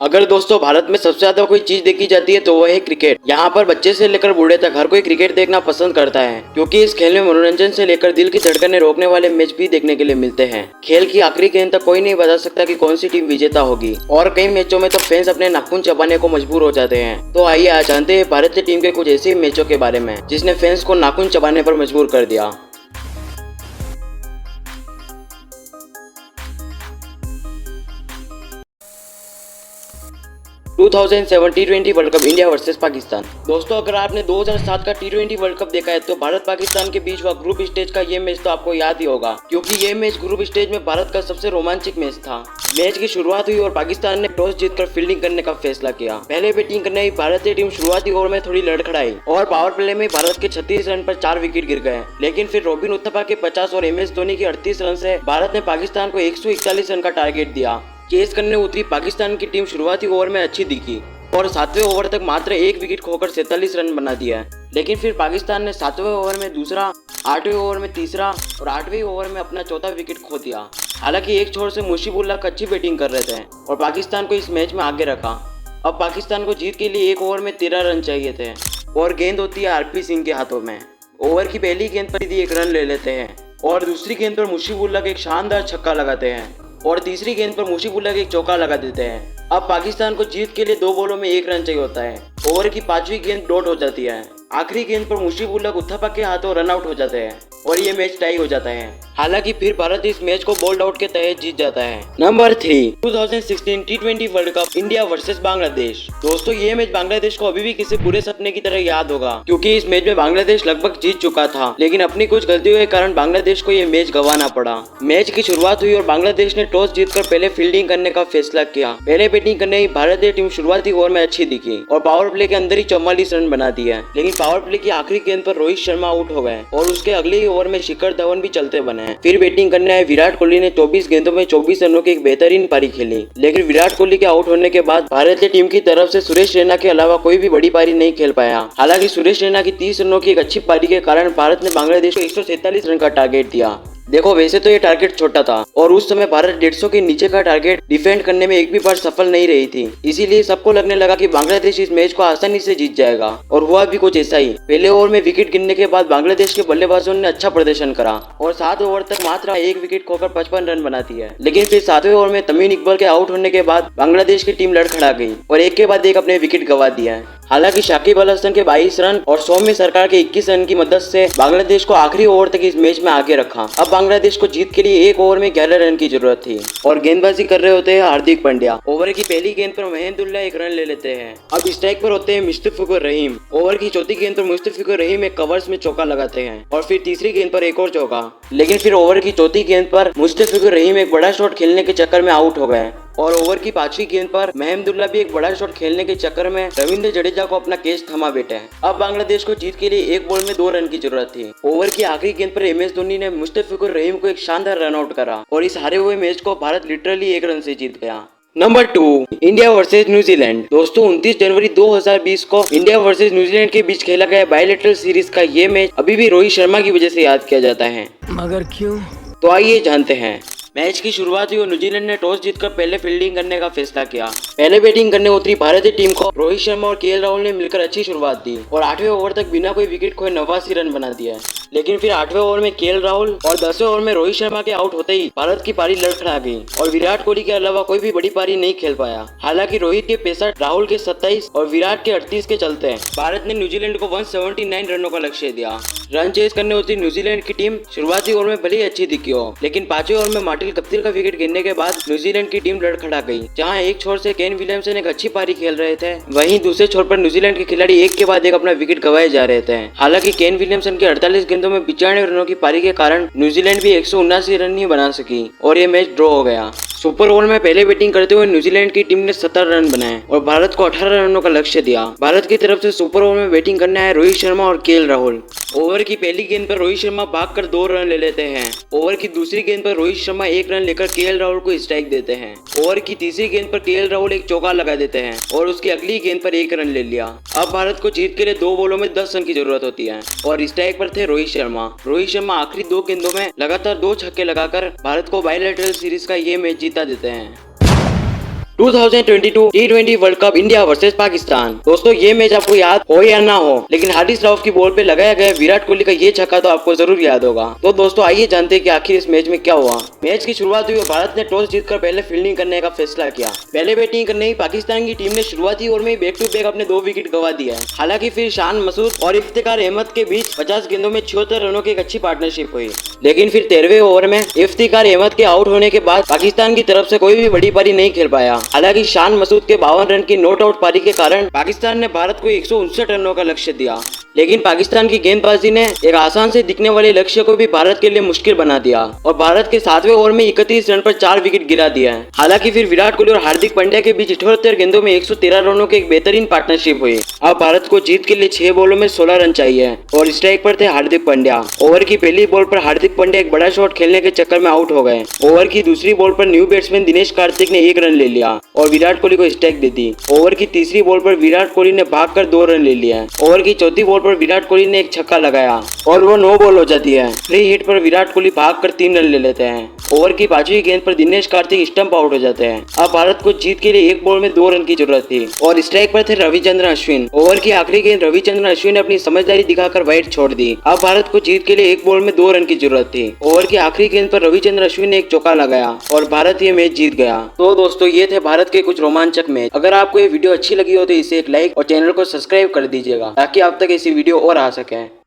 अगर दोस्तों भारत में सबसे ज्यादा कोई चीज देखी जाती है तो वह है क्रिकेट। यहाँ पर बच्चे से लेकर बूढ़े तक हर कोई क्रिकेट देखना पसंद करता है, क्योंकि इस खेल में मनोरंजन से लेकर दिल की धड़कनें रोकने वाले मैच भी देखने के लिए मिलते हैं। खेल की आखिरी गेंद तक कोई नहीं बता सकता कि कौन सी टीम विजेता होगी, और कई मैचों में तो फैंस अपने नाखून चबाने को मजबूर हो जाते हैं। तो आइए आज जानते हैं भारतीय टीम के कुछ ऐसे मैचों के बारे में जिसने फैंस को नाखून चबाने पर मजबूर कर दिया। 2007 टी20 world cup India versus Pakistan. दोस्तों अगर आपने 2007 का टी20 वर्ल्ड कप देखा है तो भारत पाकिस्तान के बीच हुआ ग्रुप स्टेज का ये मैच तो आपको याद ही होगा, क्योंकि ये मैच ग्रुप स्टेज में भारत का सबसे रोमांचक मैच था। मैच की शुरुआत हुई और पाकिस्तान ने टॉस जीतकर फील्डिंग करने का फैसला किया। पहले बैटिंग करने आई भारतीय टीम शुरुआती ओवर में थोड़ी लड़खड़ाई और पावर प्ले में भारत के 36 रन पर 4 विकेट गिर गए, लेकिन फिर रॉबिन उथप्पा के 50 और MS धोनी के 38 रन से भारत ने पाकिस्तान को 141 रन का टारगेट दिया। चेस करने उतरी पाकिस्तान की टीम शुरुआती ओवर में अच्छी दिखी और 7वें ओवर तक मात्र 1 विकेट खोकर 47 रन बना दिया, लेकिन फिर पाकिस्तान ने 7वें ओवर में दूसरा, 8वें ओवर में तीसरा और 8वें ओवर में अपना चौथा विकेट खो दिया। हालांकि एक छोर से मुशीबुल्लाह अच्छी बैटिंग कर रहे थे और पाकिस्तान को इस मैच में आगे रखा। अब पाकिस्तान को जीत के लिए एक ओवर में 13 रन चाहिए थे और गेंद होती है RP सिंह के हाथों में। ओवर की पहली गेंद पर ही 1 रन ले लेते हैं और दूसरी गेंद पर मुशीबुल्लाह एक शानदार छक्का लगाते हैं और तीसरी गेंद पर मुशीबुल्लाह एक चौका लगा देते हैं। अब पाकिस्तान को जीत के लिए 2 बॉलों में 1 रन चाहिए होता है। ओवर की 5वीं गेंद डॉट हो जाती है। आखिरी गेंद पर मुशीबुल्लाह उथप्पा के हाथों रन आउट हो जाते हैं और ये मैच टाई हो जाता है। हालांकि फिर भारत इस मैच को बोल्ड आउट के तहत जीत जाता है। नंबर 3, 2016 टी20 world cup India versus Bangladesh. दोस्तों ये मैच बांग्लादेश को अभी भी किसी बुरे सपने की तरह याद होगा, क्योंकि इस मैच में बांग्लादेश लगभग जीत चुका था, लेकिन अपनी कुछ गलतियों के कारण बांग्लादेश को ये मैच गंवाना पड़ा। मैच की शुरुआत हुई और बांग्लादेश ने टॉस जीतकर पहले फील्डिंग करने का फैसला किया। पहले बैटिंग करने की भारतीय टीम शुरुआती ओवर में अच्छी दिखी और पावर प्ले के अंदर ही 44 रन बना दिया, लेकिन पावर प्ले की आखिरी गेंद पर रोहित शर्मा आउट हो गए और उसके अगले ही ओवर में शिखर धवन भी चलते बने। फिर बैटिंग करने आए विराट कोहली ने 24 गेंदों में 24 रनों की एक बेहतरीन पारी खेली, लेकिन विराट कोहली के आउट होने के बाद भारतीय टीम की तरफ से सुरेश रैना के अलावा कोई भी बड़ी पारी नहीं खेल पाया। हालांकि सुरेश रैना की 30 रनों की एक अच्छी पारी के कारण भारत ने बांग्लादेश को 147 रन का टारगेट दिया। देखो वैसे तो ये टारगेट छोटा था और उस समय भारत 150 के नीचे का टारगेट डिफेंड करने में एक भी बार सफल नहीं रही थी, इसीलिए सबको लगने लगा कि बांग्लादेश इस मैच को आसानी से जीत जाएगा और हुआ भी कुछ ऐसा ही। पहले ओवर में विकेट गिरने के बाद बांग्लादेश के बल्लेबाजों ने अच्छा प्रदर्शन करा और 7 ओवर तक मात्र 1 विकेट खोकर 55 रन बनाती है, लेकिन फिर 7वें ओवर में तमीम इकबाल के आउट होने के बाद बांग्लादेश की टीम लड़खड़ा गई और एक के बाद एक अपने विकेट गंवा दिया। हालांकि शाकिब अल हसन के 22 रन और सौम्य सरकार के 21 रन की मदद से बांग्लादेश को आखिरी ओवर तक इस मैच में आगे रखा। अब बांग्लादेश को जीत के लिए एक ओवर में 11 रन की जरूरत थी और गेंदबाजी कर रहे होते हैं हार्दिक पांड्या। ओवर की पहली गेंद पर महेंदुल्लाह 1 रन ले लेते हैं। अब स्ट्राइक पर होते हैं मुस्तफिजुर रहीम। ओवर की चौथी गेंद पर मुस्तफिजुर रहीम एक कवर्स में चौका लगाते हैं और फिर तीसरी गेंद पर एक और चौका, लेकिन फिर ओवर की चौथी गेंद पर मुस्तफिजुर रहीम एक बड़ा शॉट खेलने के चक्कर में आउट हो गए और ओवर की 5वीं गेंद पर महमदुल्लाह भी एक बड़ा शॉट खेलने के चक्कर में रविंद्र जडेजा को अपना कैच थमा बैठे। अब बांग्लादेश को जीत के लिए एक बॉल में 2 रन की जरूरत थी। ओवर की आखिरी गेंद पर MS धोनी ने मुस्तफिजुर रहीम को एक शानदार रन आउट करा और इस हारे हुए मैच को भारत लिटरली 1 रन से जीत गया। Number 2, India versus New Zealand. दोस्तों 29 जनवरी 2020 को इंडिया वर्सेस न्यूजीलैंड के बीच खेला गया बायलैटरल सीरीज का ये मैच अभी भी रोहित शर्मा की वजह से याद किया जाता है। मगर क्यों? तो आइए जानते हैं। मैच की शुरुआत हुई और न्यूजीलैंड ने टॉस जीतकर पहले फील्डिंग करने का फैसला किया। पहले बैटिंग करने उतरी भारतीय टीम को रोहित शर्मा और KL राहुल ने मिलकर अच्छी शुरुआत दी और 8वें ओवर तक बिना कोई विकेट खोए 89 रन बना दिया, लेकिन फिर 8वें ओवर में KL राहुल और 10वें ओवर में रोहित शर्मा के आउट होते ही भारत की पारी लड़खड़ा गई और विराट कोहली के अलावा कोई भी बड़ी पारी नहीं खेल पाया। हालांकि रोहित के 65, राहुल के 27 और विराट के 38 के चलते भारत ने न्यूजीलैंड को 179 रनों का लक्ष्य दिया। रन चेज करने उतरी न्यूजीलैंड की टीम शुरुआती ओवर में भले ही अच्छी दिखी हो, लेकिन 5वें ओवर में मार्टिन कप्तिल का विकेट गिरने के बाद न्यूजीलैंड की टीम लड़खड़ा गई। जहां एक छोर से केन विलियमसन एक अच्छी पारी खेल रहे थे, वहीं दूसरे छोर पर न्यूजीलैंड के खिलाड़ी एक के बाद एक अपना विकेट गंवाए जा रहे थे। हालांकि केन विलियमसन के 48 गेंदों में 95 रनों की पारी के कारण न्यूजीलैंड भी 179 रन ही बना सकी और ये मैच ड्रॉ हो गया। सुपर ओवर में पहले बैटिंग करते हुए न्यूजीलैंड की टीम ने 70 रन बनाए और भारत को 18 रनों का लक्ष्य दिया। भारत की तरफ से सुपर ओवर में बैटिंग करने आए रोहित शर्मा और KL राहुल। ओवर की पहली गेंद पर रोहित शर्मा भागकर 2 रन ले लेते हैं। ओवर की दूसरी गेंद पर रोहित शर्मा 1 रन लेकर KL राहुल को स्ट्राइक देते हैं। ओवर की तीसरी गेंद पर KL राहुल एक चौका लगा देते हैं और उसकी अगली गेंद पर 1 रन ले लिया। अब भारत को जीत के लिए 2 बॉलों में 10 रन की जरूरत होती है और स्ट्राइक पर थे रोहित शर्मा। रोहित शर्मा आखिरी 2 गेंदों में लगातार 2 छक्के लगाकर भारत को बायलैटरल सीरीज का ये मैच जीता देते हैं। 2022 T20 world cup India versus Pakistan. दोस्तों ये मैच आपको याद हो या ना हो, लेकिन हार्दिक राव की बॉल पे लगाया गया विराट कोहली का ये छक्का तो आपको जरूर याद होगा। तो दोस्तों आइए जानते हैं कि आखिर इस मैच में क्या हुआ। मैच की शुरुआत हुई और भारत ने टॉस जीतकर पहले फील्डिंग करने का फैसला किया। पहले बैटिंग करने ही पाकिस्तान की टीम ने शुरुआती ओवर में बैक टू बैक अपने 2 विकेट गंवा दिया है। हालांकि फिर शान मसूद और इफ्तिकार अहमद के बीच 50 गेंदों में 76 रनों की एक अच्छी पार्टनरशिप हुई, लेकिन फिर 13वें ओवर में इफ्तिकार अहमद के आउट होने के बाद पाकिस्तान की तरफ से कोई भी बड़ी पारी नहीं खेल पाया। हालांकि शान मसूद के 52 रन की नॉट आउट पारी के कारण पाकिस्तान ने भारत को 159 रनों का लक्ष्य दिया, लेकिन पाकिस्तान की गेंदबाजी ने एक आसान से दिखने वाले लक्ष्य को भी भारत के लिए मुश्किल बना दिया और भारत के 7वें ओवर में 31 रन पर 4 विकेट गिरा दिया है। हालांकि फिर विराट कोहली और हार्दिक पांड्या के बीच 78 गेंदों में 113 रनों की एक बेहतरीन पार्टनरशिप हुई। अब भारत को जीत के लिए 6 बॉलों में 16 रन चाहिए और स्ट्राइक पर थे हार्दिक पांड्या। ओवर की पहली बॉल पर हार्दिक पांड्या एक बड़ा शॉट खेलने के चक्कर में आउट हो गए। ओवर की दूसरी बॉल पर न्यू बैट्समैन दिनेश कार्तिक ने 1 रन ले लिया और विराट कोहली को स्ट्राइक दे दी। ओवर की तीसरी बॉल पर विराट कोहली ने भागकर 2 रन ले लिया। ओवर की चौथी बॉल पर विराट कोहली ने एक छक्का लगाया और वो 9 बॉल हो जाती है। फ्री हिट पर विराट कोहली भागकर 3 रन ले लेते हैं। ओवर की 5वीं गेंद पर दिनेश कार्तिक स्टंप आउट हो जाते हैं। अब भारत को जीत के लिए 1 बॉल में 2 रन की जरूरत थी और स्ट्राइक पर थे रविचंद्रन अश्विन। ओवर की आखिरी गेंद रविचंद्रन अश्विन ने अपनी समझदारी दिखाकर वाइड छोड़ दी। अब भारत को जीत के लिए 1 बॉल में 2 रन की जरूरत थी। ओवर की आखिरी गेंद पर रविचंद्रन अश्विन ने एक चौका लगाया और भारत ये मैच जीत गया। तो दोस्तों ये थे भारत के कुछ रोमांचक मैच। अगर आपको ये वीडियो अच्छी लगी हो तो इसे एक लाइक और चैनल को सब्सक्राइब कर दीजिएगा ताकि आप तक ऐसी वीडियो और आ सके।